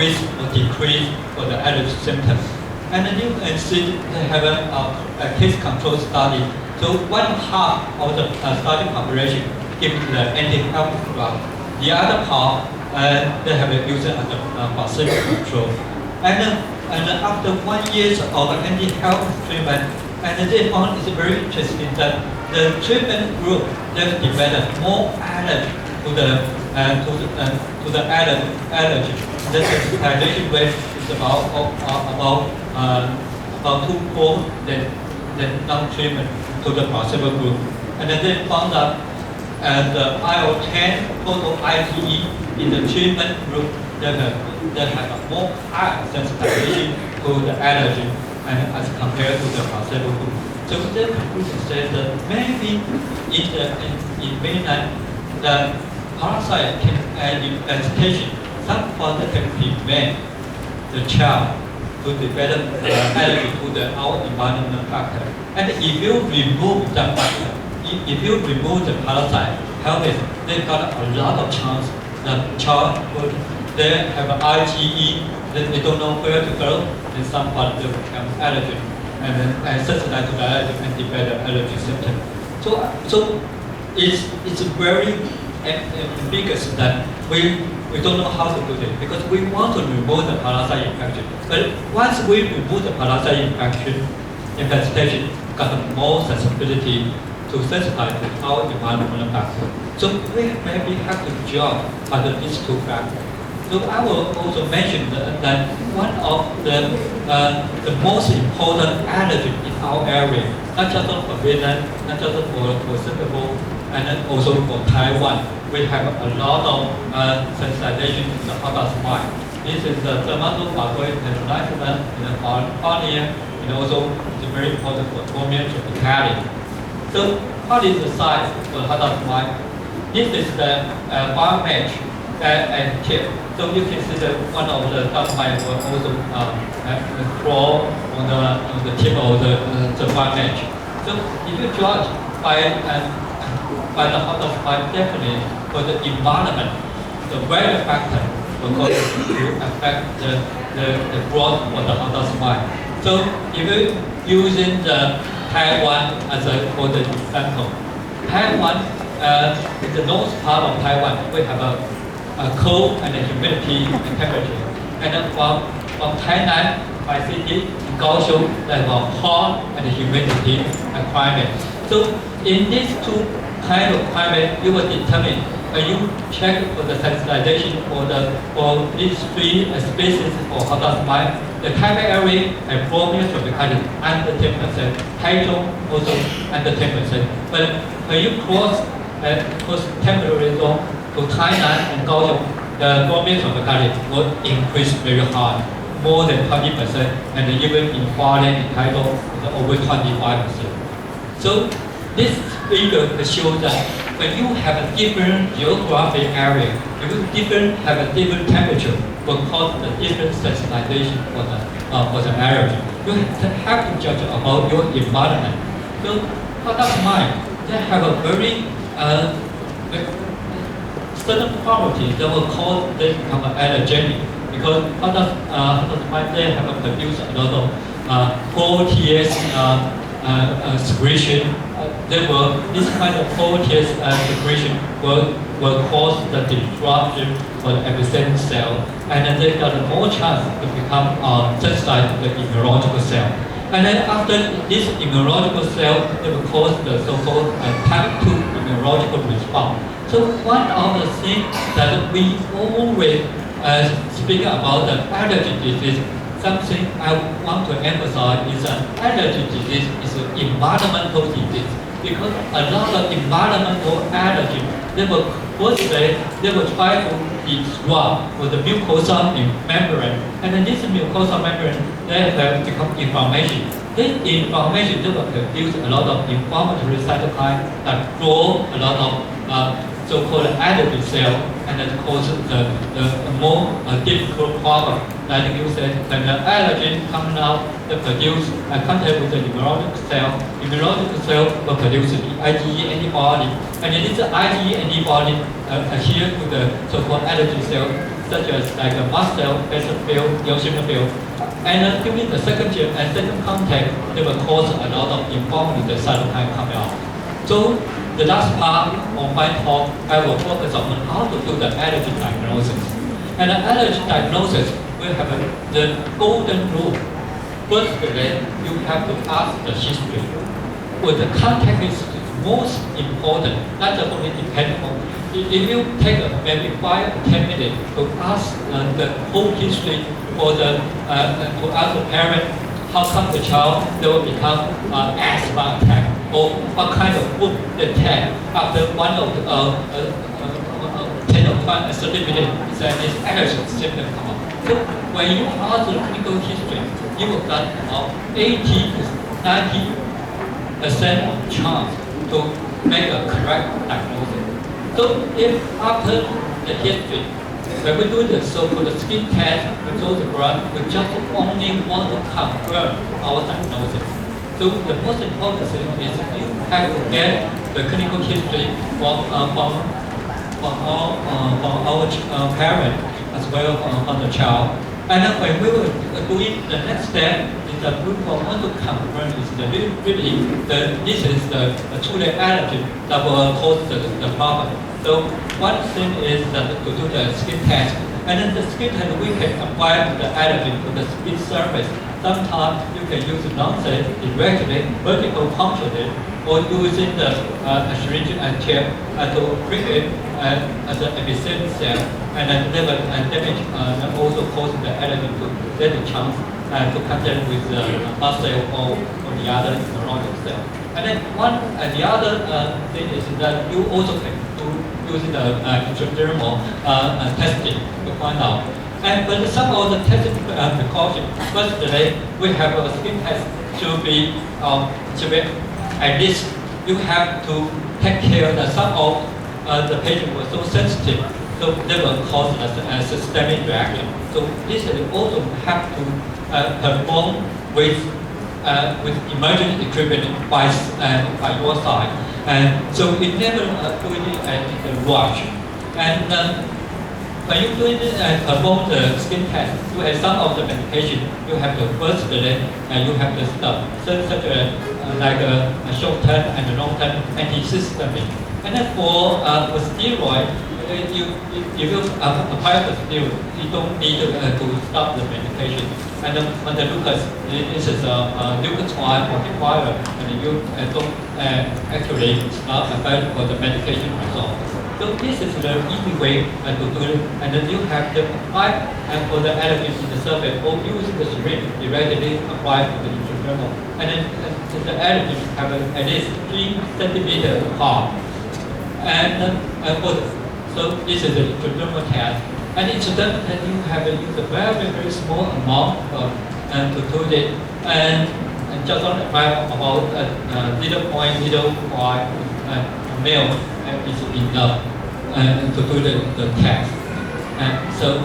increase or decrease for the allergy symptoms. And then you can see they have a case control study. So one half of the study population give the anti-health drug. The other part, they have it used as a placebo control. And after 1 year of anti-health treatment, and they found it's very interesting that the treatment group they develop more allergy to the allergy. The sensitization rate is about twofold than non-treatment to the placebo group. And then they found that the IL-10 total IgE in the treatment group they have a more high sensitization to the allergy and as compared to the placebo group. So the conclusion says that maybe in mainland the parasite can vegetation somewhat can prevent the child to develop allergy to the our environmental factor. And if you remove that factor, if you remove the parasite, helmet, they got a lot of chance the child would they have an IgE, they don't know where to go, and somewhat they become allergic and sensitized to the allergy and develop allergy symptoms. So it's very ambiguous that we don't know how to do this because we want to remove the parasite infection. But once we remove the parasite infestation, got more sensibility to sensitize to our environmental factor. So we maybe have to judge under these two factors. So I will also mention that one of the most important allergen in our area, not just for Vietnam, not just for Singapore, and then also for Taiwan, we have a lot of sensitization to the hot dust mite. This is the dermatophagoid peronism in the cornea, and also it's very important for Phomia tropicale. So what is the size for hot dust mite? This is the biomatch and tip. So you can see that one of the dust mite will also crawl on the tip of the biomatch. So if you judge by the hot dust mite, definitely for the environment, the weather factor will cause to affect the growth of the hot dust mite. So if you're using the Taiwan as for the example, Taiwan, in the north part of Taiwan, we have a cold and a humidity and temperature. And then from Tainan by city in Kaohsiung, they have a hot and humidity climate. So in these two kind of climate, you will determine when you check for the sensitization for these three species for hot dust mite. The climate area and Phomia tropicale under 10%, Taichung also under 10%. But when you cross temporary zone to Tainan and Kaohsiung, the Phomia tropicale will increase very high, more than 20%, and even in Hualien and Taichung, over 25%. So this figure shows that when you have a different geographic area, you have a different temperature, will cause a different sensitization for the allergy. You have to judge about your environment. So hot dust mite, they have a very certain property that will cause them to become allergenic because hot dust mite they have produced a lot of protease secretion. This kind of protease secretion will cause the disruption for the epithelial cell, and then they got more chance to become sensitized to the immunological cell. And then after this immunological cell, it will cause the so-called type 2 immunological response. So one of the things that we always speak about the allergy disease, something I want to emphasize is that allergy disease is an environmental disease because a lot of environmental allergy, they will try to disrupt with the mucosal membrane, and then this mucosal membrane they have become inflammation. This inflammation they will produce a lot of inflammatory cytokines that grow a lot of so-called allergy cell, and that causes the more difficult problem. Like you said, when the allergen comes out, they produce contact with the immunological cell will produce the IgE antibody, and this IgE antibody adhere to the so-called allergy cell such as like a mast cell, basophil, eosinophil. And during the second contact, they will cause a lot of inflammatory cytokine coming out. So the last part of my talk, I will focus on how to do the allergy diagnosis. And the allergy diagnosis will have the golden rule. Firstly, you have to ask the history. Well, the contact is most important. Not just only depending on. If you take maybe 5 or 10 minutes to ask the whole history for the to ask the parent, how come the child will become asthma attack, or what kind of food they take after one of 10 or 30 minutes, then this allergy symptom come up. So when you ask the clinical history, you will get about 80 to 90% of chance to make a correct diagnosis. So if after the history, when we do the so-called skin test, we do the blood, we just only want to confirm our diagnosis. So the most important thing is you have to get the clinical history from our parent as well from the child. And then when we were doing the next step, is that we want to confirm is the really this is the truly allergy that will cause the problem. So one thing is that to do the skin test, and then the skin test we can apply the allergen to the skin surface. Sometimes you can use non-stick directly, vertical puncture, or using the syringe and tip to bring it as an epithelial cell, and then never damage and also cause the allergen to get a chance to contact with the mast cell or the other neurological cell. And then the other thing is that you also can do using the intradermal testing to find out. But some of the testing precautions, firstly, we have a skin test should be at least you have to take care that some of the patient was so sensitive, so they will cause a systemic reaction. So this will also have to perform with emergency equipment by your side. And so it never doing it in a rush. And when you doing it and perform the skin test, you have some of the medication you have to firstly you have to stop, such as like a short-term and long-term antihistamine. And then for steroid, if you apply the steroid, you don't need to stop the medication. And when the Lucas, this is a leukotriene modifier, and you don't actually it's not available for the medication result. So this is the easy way to do it. And then you have to apply for the allergens in the surface, or using the syringe directly apply for the intradermal. And then the allergens have at least 3 centimeters apart. And so this is the intradermal test. And intradermal test you have to use a very small amount to do it, and just on about 0.05 ml is enough to do the test. And so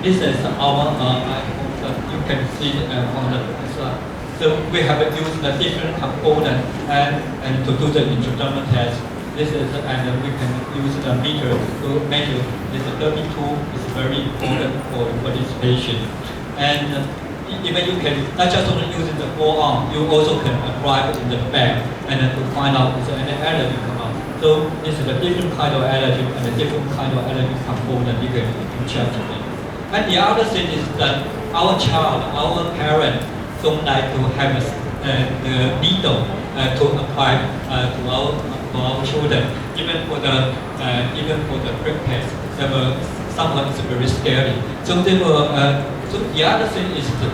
this is our I hope you can see on the slide. So we have used the different components and to do the intradermal test. This is, and we can use the meter to measure. This 32 is very important for this patient. And even you can not just only using the forearm, you also can apply it in the back and then to find out if there's any allergy come out. So this is a different kind of allergy and a different kind of allergy component you can check it. And the other thing is that our child, our parent don't like to have the needle to apply to our children. Even for the prick test, sometimes it's very scary. So they will. So the other thing is to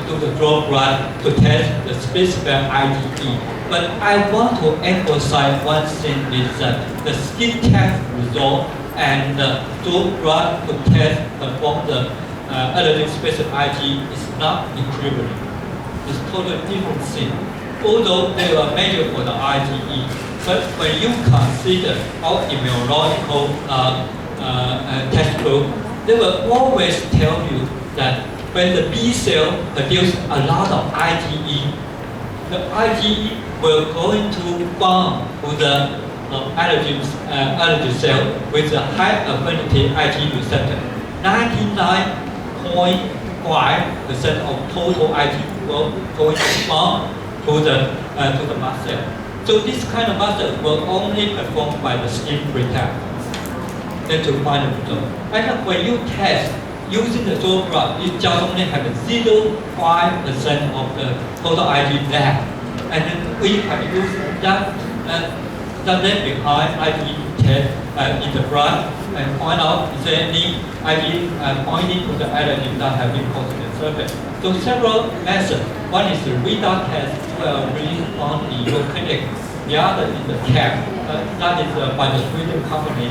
do the draw blood to test the specific IgE. But I want to emphasize one thing is that the skin test result and the draw blood to test perform the allergen specific IgE is not equivalent. It's totally different thing. Although they are measured for the IgE, but when you consider our immunological test group, they will always tell you that when the B cell produce a lot of IgE, the IgE will going to bind to the allergy cell with a high affinity IgE receptor. 99.5% of total IgE will going on to the mast cell. So this kind of mast cell will only performed by the skin pretest. Then to find the result. And when you test using the soil blood, it just only have 0.5% of the total IgE left. And then we have used that left behind IgE test in the blood and find out is there any IgE pointing to the allergen that have been caused in the surface. So several methods. One is the radar test, really found in your clinic. The other is the CAP, that is by the Sweden company.